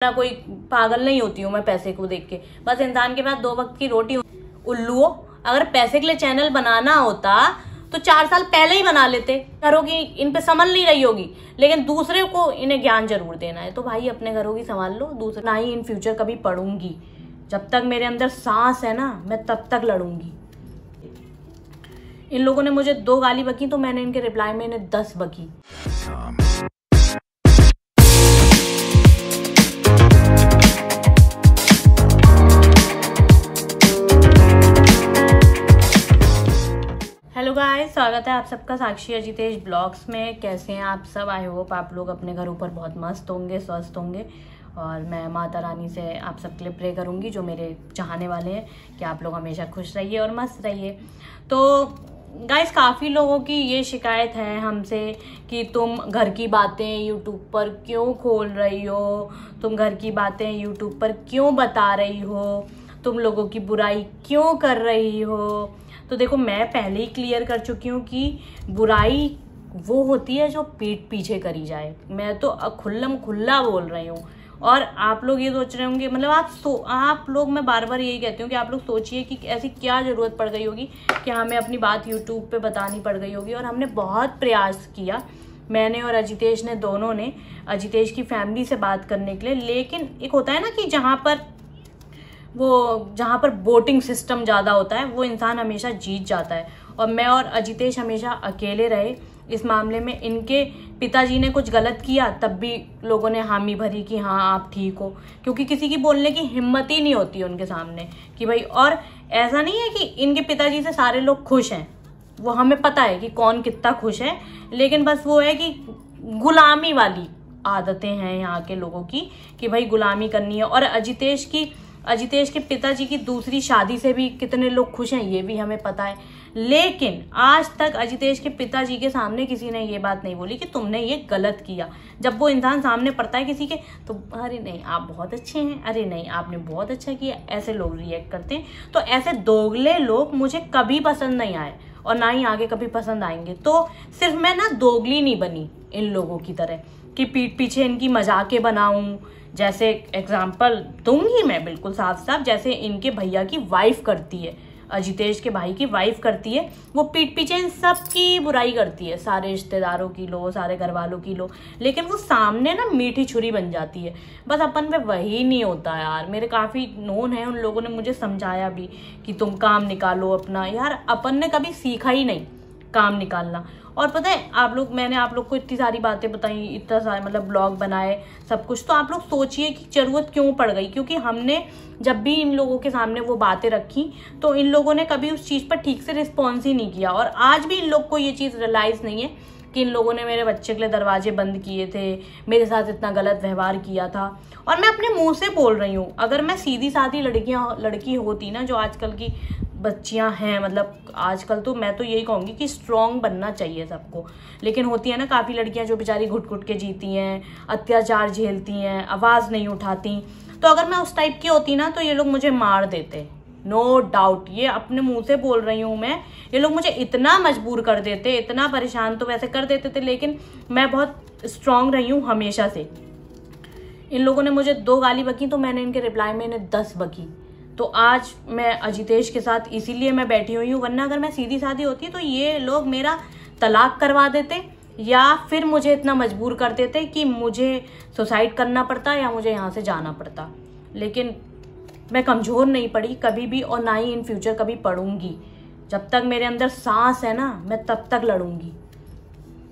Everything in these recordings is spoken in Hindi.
ना कोई पागल नहीं होती हूँ मैं पैसे को देख के। बस इंसान के पास 2 वक्त की रोटी। उल्लुओ, अगर पैसे के लिए चैनल बनाना होता तो 4 साल पहले ही बना लेते। घरों की इन पे संभल नहीं रही होगी, लेकिन दूसरे को इन्हें ज्ञान जरूर देना है। तो भाई अपने घरों की संभाल लो, दूसरा ना ही इन फ्यूचर कभी पढ़ूंगी। जब तक मेरे अंदर सांस है ना, मैं तब तक लड़ूंगी। इन लोगों ने मुझे 2 गाली बकी तो मैंने इनके रिप्लाई में इन्हें 10 बकी। हेलो गाइस, स्वागत है आप सबका साक्षी अजितेश ब्लॉग्स में। कैसे हैं आप सब? आई होप आप लोग अपने घरों पर बहुत मस्त होंगे, स्वस्थ होंगे। और मैं माता रानी से आप सबके लिए प्रे करूंगी, जो मेरे चाहने वाले हैं, कि आप लोग हमेशा खुश रहिए और मस्त रहिए। तो गाइस, काफ़ी लोगों की ये शिकायत है हमसे कि तुम घर की बातें यूट्यूब पर क्यों खोल रही हो, तुम घर की बातें यूट्यूब पर क्यों बता रही हो, तुम लोगों की बुराई क्यों कर रही हो। तो देखो, मैं पहले ही क्लियर कर चुकी हूँ कि बुराई वो होती है जो पीठ पीछे करी जाए। मैं तो खुल्लम खुल्ला बोल रही हूँ। और आप लोग ये सोच रहे होंगे, मतलब आप लोग, मैं बार बार यही कहती हूँ कि आप लोग सोचिए कि ऐसी क्या ज़रूरत पड़ गई होगी कि हमें अपनी बात यूट्यूब पे बतानी पड़ गई होगी। और हमने बहुत प्रयास किया, मैंने और अजितेश ने, दोनों ने, अजितेश की फैमिली से बात करने के लिए। लेकिन एक होता है ना कि जहाँ पर वोटिंग सिस्टम ज़्यादा होता है, वो इंसान हमेशा जीत जाता है। और मैं और अजितेश हमेशा अकेले रहे इस मामले में। इनके पिताजी ने कुछ गलत किया, तब भी लोगों ने हामी भरी कि हाँ आप ठीक हो, क्योंकि किसी की बोलने की हिम्मत ही नहीं होती उनके सामने कि भाई। और ऐसा नहीं है कि इनके पिताजी से सारे लोग खुश हैं, वो हमें पता है कि कौन कितना खुश है। लेकिन बस वो है कि गुलामी वाली आदतें हैं यहाँ के लोगों की, कि भाई गुलामी करनी है। और अजितेश के पिताजी की दूसरी शादी से भी कितने लोग खुश हैं, ये भी हमें पता है। लेकिन आज तक अजितेश के पिताजी के सामने किसी ने ये बात नहीं बोली कि तुमने ये गलत किया। जब वो इंसान सामने पड़ता है किसी के, तो अरे नहीं आप बहुत अच्छे हैं, अरे नहीं आपने बहुत अच्छा किया, ऐसे लोग रिएक्ट करते हैं। तो ऐसे दोगले लोग मुझे कभी पसंद नहीं आए और ना ही आगे कभी पसंद आएंगे। तो सिर्फ मैं ना दोगली नहीं बनी इन लोगों की तरह कि पीठ पीछे इनकी मजाकें बनाऊं। जैसे एग्जाम्पल दूंगी मैं बिल्कुल साफ साफ, जैसे इनके भैया की वाइफ करती है, अजितेश के भाई की वाइफ करती है, वो पीठ पीछे इन सब की बुराई करती है। सारे रिश्तेदारों की लो, सारे घर वालों की लो, लेकिन वो सामने ना मीठी छुरी बन जाती है। बस अपन पे वही नहीं होता यार। मेरे काफ़ी नोन है, उन लोगों ने मुझे समझाया भी कि तुम काम निकालो अपना। यार अपन ने कभी सीखा ही नहीं काम निकालना। और पता है मैंने आप लोग को इतनी सारी बातें बताई, इतना सारा मतलब ब्लॉग बनाए, सब कुछ। तो आप लोग सोचिए कि जरूरत क्यों पड़ गई, क्योंकि हमने जब भी इन लोगों के सामने वो बातें रखी तो इन लोगों ने कभी उस चीज़ पर ठीक से रिस्पॉन्स ही नहीं किया। और आज भी इन लोग को ये चीज़ रियलाइज़ नहीं है कि इन लोगों ने मेरे बच्चे के लिए दरवाजे बंद किए थे, मेरे साथ इतना गलत व्यवहार किया था। और मैं अपने मुँह से बोल रही हूँ, अगर मैं सीधी सादी लड़की होती ना, जो आजकल की बच्चियां हैं, मतलब आजकल तो मैं तो यही कहूँगी कि स्ट्रॉन्ग बनना चाहिए सबको। लेकिन होती है ना काफ़ी लड़कियां जो बेचारी घुट घुट के जीती हैं, अत्याचार झेलती हैं, आवाज़ नहीं उठाती। तो अगर मैं उस टाइप की होती ना, तो ये लोग मुझे मार देते, नो डाउट। ये अपने मुंह से बोल रही हूँ मैं। ये लोग मुझे इतना मजबूर कर देते, इतना परेशान तो वैसे कर देते थे, लेकिन मैं बहुत स्ट्रॉन्ग रही हूँ हमेशा से। इन लोगों ने मुझे 2 गाली बकी तो मैंने इनके रिप्लाई में इन्हें 10 बकी। तो आज मैं अजितेश के साथ इसीलिए मैं बैठी हुई हूँ, वरना अगर मैं सीधी सादी होती तो ये लोग मेरा तलाक करवा देते, या फिर मुझे इतना मजबूर कर देते कि मुझे सुसाइड करना पड़ता या मुझे यहाँ से जाना पड़ता। लेकिन मैं कमज़ोर नहीं पड़ी कभी भी, और ना ही इन फ्यूचर कभी पढ़ूंगी। जब तक मेरे अंदर सांस है ना, मैं तब तक लड़ूंगी।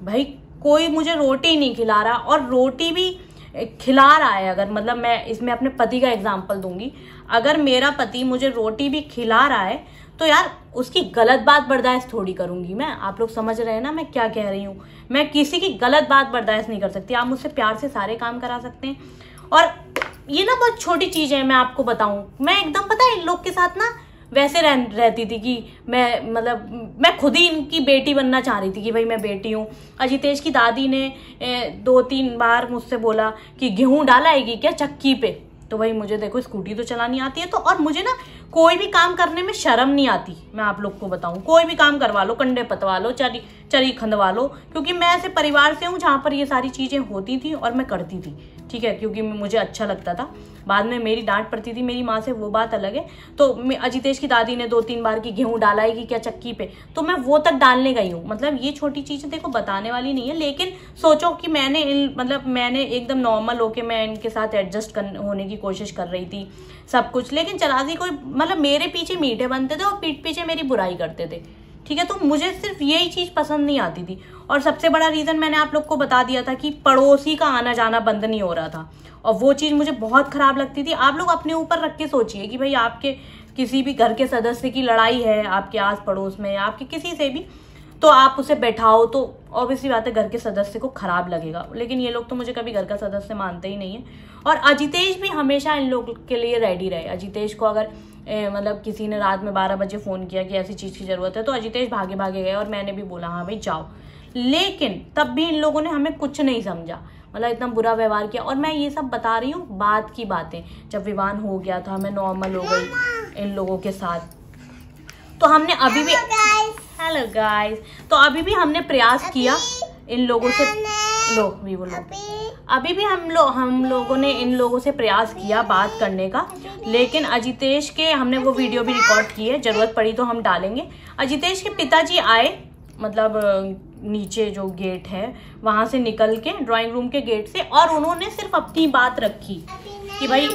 भाई कोई मुझे रोटी नहीं खिला रहा, और रोटी भी खिला रहा है, अगर मतलब मैं इसमें अपने पति का एग्जाम्पल दूंगी, अगर मेरा पति मुझे रोटी भी खिला रहा है तो यार उसकी गलत बात बर्दाश्त थोड़ी करूंगी मैं। आप लोग समझ रहे हैं ना मैं क्या कह रही हूँ? मैं किसी की गलत बात बर्दाश्त नहीं कर सकती। आप मुझसे प्यार से सारे काम करा सकते हैं। और ये ना बहुत छोटी चीज है, मैं आपको बताऊं, मैं एकदम पता है इन लोग के साथ ना वैसे रहती थी कि मैं खुद ही इनकी बेटी बनना चाह रही थी कि भाई मैं बेटी हूँ। अजितेश की दादी ने 2-3 बार मुझसे बोला कि गेहूं डालाएगी क्या चक्की पे, तो भाई मुझे देखो स्कूटी तो चलानी आती है। तो और मुझे ना कोई भी काम करने में शर्म नहीं आती। मैं आप लोग को बताऊं, कोई भी काम करवा लो, कंडे पतवा लो, चरी खंदवा लो, क्योंकि मैं ऐसे परिवार से हूँ जहाँ पर ये सारी चीजें होती थी और मैं करती थी, ठीक है, क्योंकि मुझे अच्छा लगता था। बाद में मेरी डांट पड़ती थी मेरी माँ से, वो बात अलग है। तो अजितेश की दादी ने 2-3 बार की गेहूं डाला है कि क्या चक्की पे, तो मैं वो तक डालने गई हूँ। मतलब ये छोटी चीजें देखो बताने वाली नहीं है, लेकिन सोचो कि मैंने एकदम नॉर्मल होके मैं इनके साथ एडजस्ट होने की कोशिश कर रही थी सब कुछ, लेकिन चरासी कोई मतलब मेरे पीछे मीठे बनते थे और पीठ पीछे मेरी बुराई करते थे, ठीक है। तो मुझे सिर्फ यही चीज पसंद नहीं आती थी। और सबसे बड़ा रीजन मैंने आप लोग को बता दिया था कि पड़ोसी का आना जाना बंद नहीं हो रहा था, और वो चीज मुझे बहुत खराब लगती थी। आप लोग अपने ऊपर रख के सोचिए कि भाई आपके किसी भी घर के सदस्य की लड़ाई है आपके आस पड़ोस में, आपके किसी से भी, तो आप उसे बैठाओ तो ऑब्वियसली बात है घर के सदस्य को खराब लगेगा। लेकिन ये लोग तो मुझे कभी घर का सदस्य मानते ही नहीं है। और अजितेश भी हमेशा इन लोग के लिए रेडी रहे। अजितेश को अगर मतलब किसी ने रात में 12 बजे फोन किया कि ऐसी चीज की जरूरत है, तो अजितेश भागे भागे गए और मैंने भी बोला हाँ भाई जाओ। लेकिन तब भी इन लोगों ने हमें कुछ नहीं समझा, मतलब इतना बुरा व्यवहार किया। और मैं ये सब बता रही हूँ बात की बातें, जब विवाह हो गया था मैं नॉर्मल हो गई इन लोगों के साथ। तो हमने अभी भी हेलो गाइस, तो अभी भी हमने प्रयास किया इन लोगों से, अभी भी हम लोगों ने इन लोगों से प्रयास किया बात करने का। लेकिन अजितेश के हमने वो वीडियो भी रिकॉर्ड की है, जरूरत पड़ी तो हम डालेंगे। अजितेश के पिताजी आए, मतलब नीचे जो गेट है वहां से निकल के ड्राइंग रूम के गेट से, और उन्होंने सिर्फ अपनी बात रखी कि भाई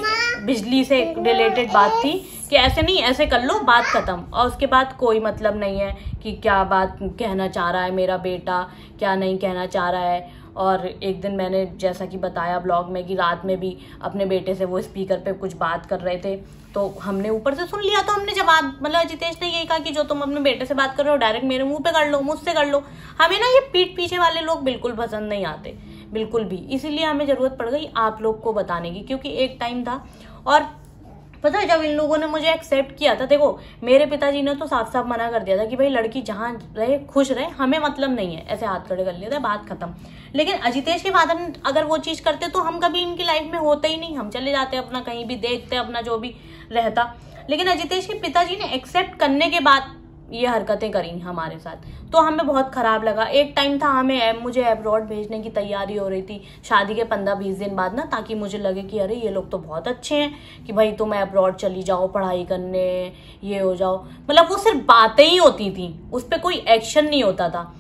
बिजली से रिलेटेड बात थी कि ऐसे नहीं ऐसे कर लो, बात खत्म। और उसके बाद कोई मतलब नहीं है कि क्या बात कहना चाह रहा है मेरा बेटा, क्या नहीं कहना चाह रहा है। और एक दिन मैंने जैसा कि बताया ब्लॉग में कि रात में भी अपने बेटे से वो स्पीकर पे कुछ बात कर रहे थे, तो हमने ऊपर से सुन लिया। तो हमने जवाब, मतलब अजितेश ने यही कहा कि जो तुम अपने बेटे से बात कर रहे हो डायरेक्ट मेरे मुंह पे कर लो, मुझसे कर लो। हमें ना ये पीठ पीछे वाले लोग बिल्कुल पसंद नहीं आते, बिल्कुल भी। इसीलिए हमें जरूरत पड़ गई आप लोग को बताने की, क्योंकि एक टाइम था। और पता है जब इन लोगों ने मुझे एक्सेप्ट किया था, देखो मेरे पिताजी ने तो साफ साफ मना कर दिया था कि भाई लड़की जहां रहे खुश रहे, हमें मतलब नहीं है, ऐसे हाथ खड़े कर लिया था, बात खत्म। लेकिन अजितेश के फादर अगर वो चीज करते तो हम कभी इनकी लाइफ में होते ही नहीं, हम चले जाते अपना कहीं भी देखते अपना जो भी रहता। लेकिन अजितेश के पिताजी ने एक्सेप्ट करने के बाद ये हरकतें करी हमारे साथ, तो हमें बहुत खराब लगा। एक टाइम था मुझे अब्रॉड भेजने की तैयारी हो रही थी शादी के 15-20 दिन बाद ना, ताकि मुझे लगे कि अरे ये लोग तो बहुत अच्छे हैं कि भाई तुम अब्रॉड चली जाओ पढ़ाई करने, ये हो जाओ। मतलब वो सिर्फ बातें ही होती थी, उस पर कोई एक्शन नहीं होता था।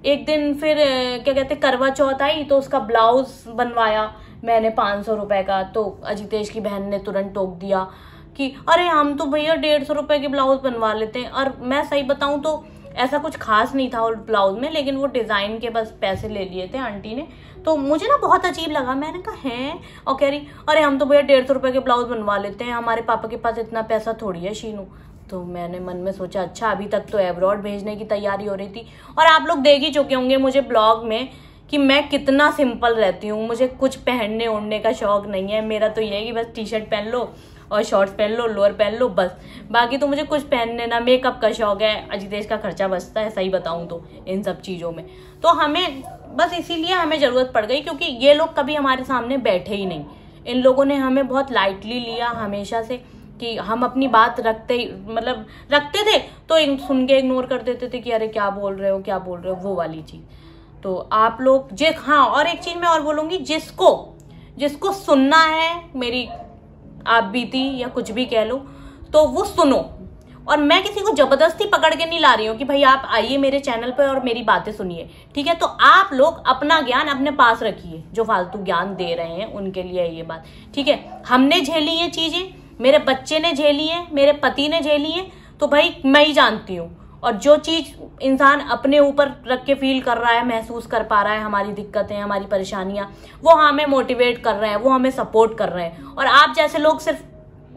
एक दिन फिर क्या कहते करवा चौथ आई, तो उसका ब्लाउज बनवाया मैंने 500 रुपए का। तो अजितेश की बहन ने तुरंत टोक दिया कि अरे हम तो भैया 150 रुपए के ब्लाउज बनवा लेते हैं। और मैं सही बताऊं तो ऐसा कुछ खास नहीं था उस ब्लाउज में, लेकिन वो डिजाइन के बस पैसे ले लिए थे आंटी ने। तो मुझे ना बहुत अजीब लगा, मैंने कहा हैं, और कह रही अरे हम तो भैया 150 रुपए के ब्लाउज बनवा लेते हैं, हमारे पापा के पास इतना पैसा थोड़ी है शीनू। तो मैंने मन में सोचा अच्छा अभी तक तो अब्रॉड भेजने की तैयारी हो रही थी। और आप लोग देख ही चुके होंगे मुझे ब्लॉग में कि मैं कितना सिंपल रहती हूँ, मुझे कुछ पहनने ओढ़ने का शौक नहीं है। मेरा तो ये है कि बस टी शर्ट पहन लो और शॉर्ट्स पहन लो, लोअर पहन लो, बस। बाकी तो मुझे कुछ पहनने ना, मेकअप का शौक है, अजितेश का खर्चा बचता है सही बताऊं तो इन सब चीज़ों में। तो हमें बस इसीलिए हमें ज़रूरत पड़ गई, क्योंकि ये लोग कभी हमारे सामने बैठे ही नहीं। इन लोगों ने हमें बहुत लाइटली लिया हमेशा से कि हम अपनी बात रखते थे तो सुन के इग्नोर कर देते थे कि अरे क्या बोल रहे हो क्या बोल रहे हो, वो वाली चीज़। तो आप लोग हाँ, और एक चीज़ मैं और बोलूँगी, जिसको सुनना है मेरी आप बीती या कुछ भी कह लो, तो वो सुनो। और मैं किसी को जबरदस्ती पकड़ के नहीं ला रही हूँ कि भाई आप आइए मेरे चैनल पे और मेरी बातें सुनिए, ठीक है। तो आप लोग अपना ज्ञान अपने पास रखिए, जो फालतू ज्ञान दे रहे हैं उनके लिए ये बात, ठीक है। हमने झेली ये चीजें, मेरे बच्चे ने झेली है, मेरे पति ने झेली है, तो भाई मैं ही जानती हूँ। और जो चीज इंसान अपने ऊपर रख के फील कर रहा है, महसूस कर पा रहा है, हमारी दिक्कतें, हमारी परेशानियां, वो हमें मोटिवेट कर रहे हैं, वो हमें सपोर्ट कर रहे हैं। और आप जैसे लोग सिर्फ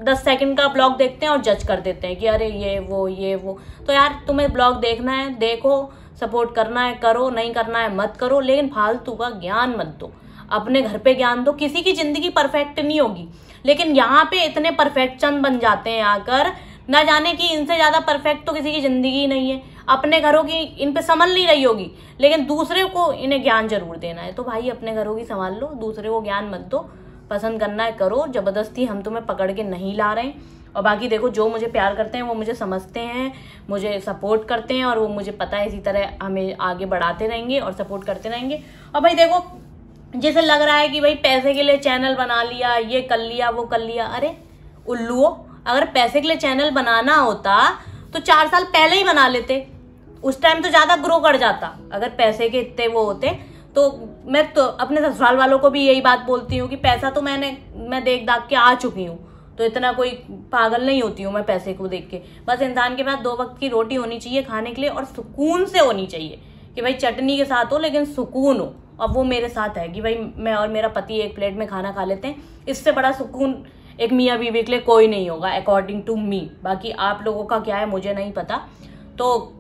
10 सेकंड का ब्लॉग देखते हैं और जज कर देते हैं कि अरे ये वो। तो यार तुम्हें ब्लॉग देखना है देखो, सपोर्ट करना है करो, नहीं करना है मत करो, लेकिन फालतू का ज्ञान मत दो। अपने घर पे ज्ञान दो। किसी की जिंदगी परफेक्ट नहीं होगी, लेकिन यहाँ पे इतने परफेक्शन बन जाते हैं आकर, ना जाने कि इनसे ज्यादा परफेक्ट तो किसी की जिंदगी नहीं है। अपने घरों की इन पे संभल नहीं रही होगी, लेकिन दूसरे को इन्हें ज्ञान जरूर देना है। तो भाई अपने घरों की संभाल लो, दूसरे को ज्ञान मत दो। पसंद करना है करो, जबरदस्ती हम तुम्हें पकड़ के नहीं ला रहे हैं। और बाकी देखो, जो मुझे प्यार करते हैं वो मुझे समझते हैं, मुझे सपोर्ट करते हैं, और वो मुझे पता है इसी तरह हमें आगे बढ़ाते रहेंगे और सपोर्ट करते रहेंगे। और भाई देखो, जैसे लग रहा है कि भाई पैसे के लिए चैनल बना लिया, ये कर लिया, वो कर लिया, अरे उल्लुओ, अगर पैसे के लिए चैनल बनाना होता तो 4 साल पहले ही बना लेते, उस टाइम तो ज्यादा ग्रो कर जाता। अगर पैसे के इतने वो होते तो मैं तो अपने ससुराल वालों को भी यही बात बोलती हूँ कि पैसा तो मैं देख दाख के आ चुकी हूँ, तो इतना कोई पागल नहीं होती हूँ मैं पैसे को देख के। बस इंसान के पास 2 वक्त की रोटी होनी चाहिए खाने के लिए, और सुकून से होनी चाहिए कि भाई चटनी के साथ हो लेकिन सुकून हो। अब वो मेरे साथ है कि भाई मैं और मेरा पति एक प्लेट में खाना खा लेते हैं, इससे बड़ा सुकून एक मियाँ बीवी के लिए कोई नहीं होगा, अकॉर्डिंग टू मी। बाकी आप लोगों का क्या है मुझे नहीं पता। तो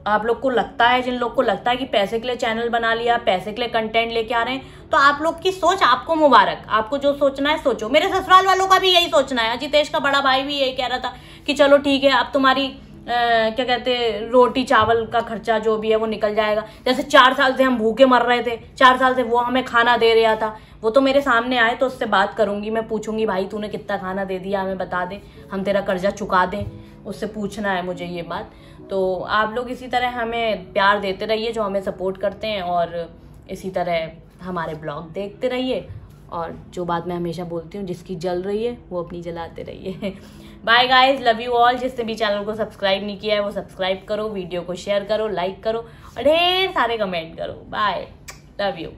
आप लोग को लगता है, जिन लोग को लगता है कि पैसे के लिए चैनल बना लिया, पैसे के लिए कंटेंट लेके आ रहे हैं, तो आप लोग की सोच, आपको मुबारक, आपको जो सोचना है सोचो। मेरे ससुराल वालों का भी यही सोचना है। अजितेश का बड़ा भाई भी यही कह रहा था कि चलो ठीक है, अब तुम्हारी क्या कहते हैं, रोटी चावल का खर्चा जो भी है वो निकल जाएगा। जैसे 4 साल से हम भूखे मर रहे थे, 4 साल से वो हमें खाना दे रहा था, वो तो मेरे सामने आए तो उससे बात करूंगी, मैं पूछूंगी भाई तूने कितना खाना दे दिया, हमें बता दे, हम तेरा कर्जा चुका दें, उससे पूछना है मुझे ये बात। तो आप लोग इसी तरह हमें प्यार देते रहिए, जो हमें सपोर्ट करते हैं, और इसी तरह हमारे ब्लॉग देखते रहिए। और जो बात मैं हमेशा बोलती हूँ, जिसकी जल रही है वो अपनी जलाते रहिए। Bye guys, love you all. जिसने भी चैनल को सब्सक्राइब नहीं किया है वो सब्सक्राइब करो, वीडियो को शेयर करो, लाइक करो और ढेर सारे कमेंट करो। Bye, love you.